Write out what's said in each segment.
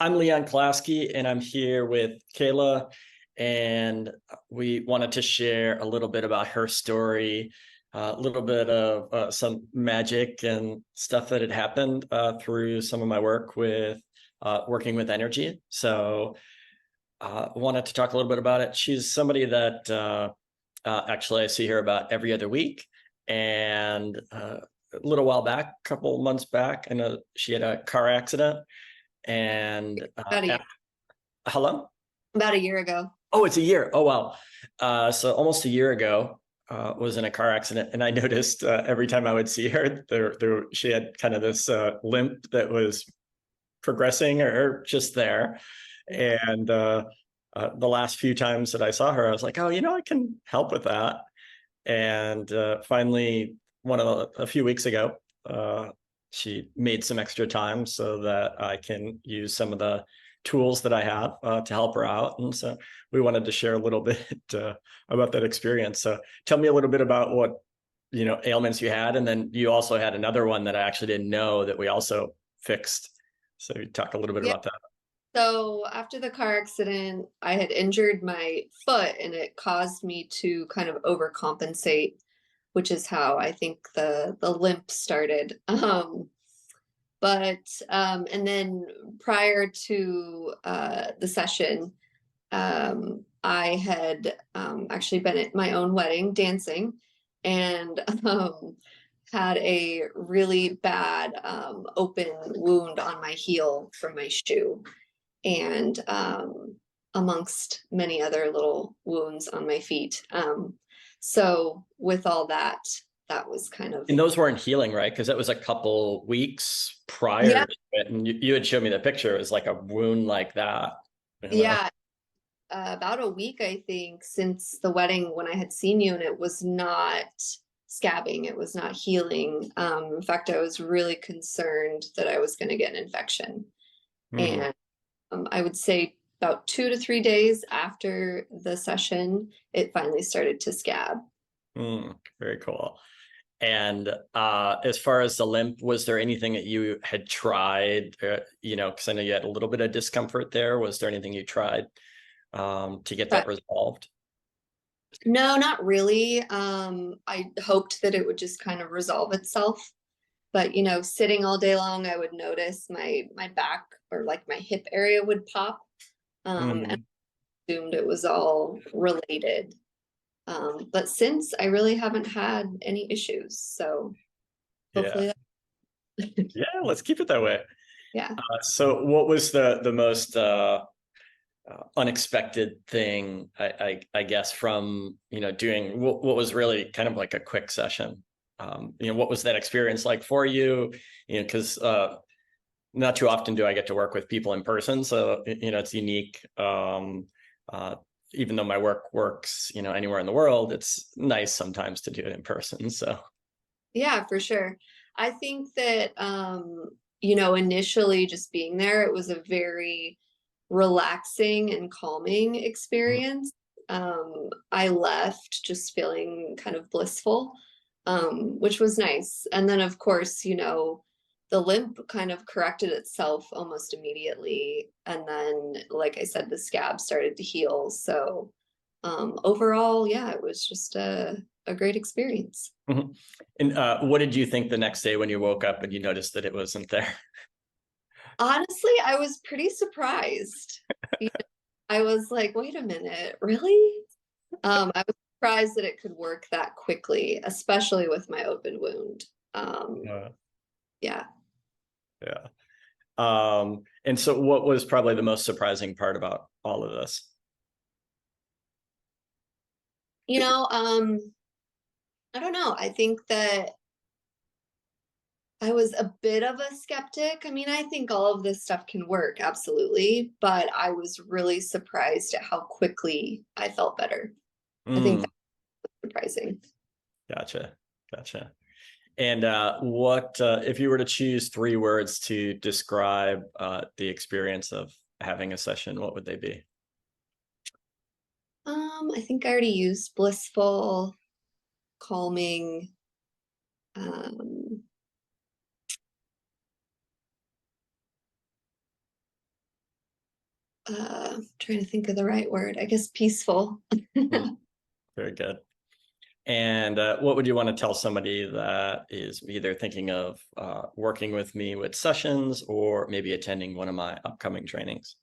I'm Leon Kolaski, and I'm here with Kayla, and we wanted to share a little bit about her story, a little bit of some magic and stuff that had happened through some of my work with working with energy. So, wanted to talk a little bit about it. She's somebody that actually I see her about every other week, and a little while back, a couple months back, I know she had a car accident. And About a year, hello? about a year ago. Oh, it's a year. Oh, wow. So almost a year ago, was in a car accident, and I noticed every time I would see her, she had kind of this limp that was progressing or just there. And the last few times that I saw her, I was like, oh, I can help with that. And finally, a few weeks ago, she made some extra time so that I can use some of the tools that I have to help her out. And so we wanted to share a little bit about that experience. So tell me a little bit about what ailments you had, and then you also had another one that I actually didn't know that we also fixed. So you talk a little bit Yeah. about that. So after the car accident, I had injured my foot and it caused me to kind of overcompensate, which is how I think the limp started. And then prior to the session, I had actually been at my own wedding dancing and had a really bad open wound on my heel from my shoe, and amongst many other little wounds on my feet. So with all that, that was kind of, And those weren't healing, right? Because that was a couple weeks yeah, prior to it. And you had showed me the picture. It was like a wound like that. yeah. About a week, I think, since the wedding when I had seen you, and it was not scabbing, it was not healing. In fact, I was really concerned that I was going to get an infection. Hmm. And I would say about 2 to 3 days after the session, it finally started to scab. Very cool. And as far as the limp, was there anything that you had tried, because I know you had a little bit of discomfort there. Was there anything you tried to get that But resolved? no, not really. I hoped that it would just kind of resolve itself. But sitting all day long, I would notice my back or like my hip area would pop. And Hmm. I assumed it was all related. But since I really haven't had any issues, so Yeah. hopefully that, Yeah, let's keep it that way. yeah. So what was the most unexpected thing, I guess, from doing what was really kind of like a quick session? What was that experience like for you? Because not too often do I get to work with people in person, so it's unique. Uh, Even though my work works anywhere in the world, it's nice sometimes to do it in person. So Yeah, for sure. I think that initially just being there, it was a very relaxing and calming experience. I left just feeling kind of blissful, which was nice. And then, of course, the limp kind of corrected itself almost immediately. And then, like I said, the scab started to heal. So, overall, yeah, it was just a great experience. Mhm. And what did you think the next day when you woke up and you noticed that it wasn't there? Honestly, I was pretty surprised. You know, I was like, wait a minute, really? I was surprised that it could work that quickly, especially with my open wound. Um, Uh, yeah. yeah. And so what was probably the most surprising part about all of this? You know, um, I don't know. I think that I was a bit of a skeptic. I mean, I think all of this stuff can work, absolutely, but I was really surprised at how quickly I felt better. I think Mm, that's surprising. gotcha. Gotcha. And what if you were to choose three words to describe the experience of having a session, what would they be? I think I already used blissful, calming. Um, trying to think of the right word, I guess peaceful. Very good. And what would you want to tell somebody that is either thinking of working with me with sessions or maybe attending one of my upcoming trainings?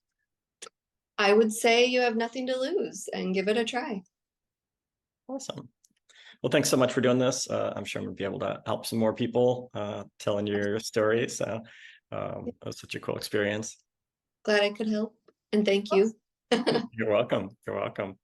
I would say you have nothing to lose and give it a try. Awesome. Well, thanks so much for doing this. I'm sure I'm going to be able to help some more people telling your story. So that was such a cool experience. Glad I could help, and thank you. You're welcome. You're welcome.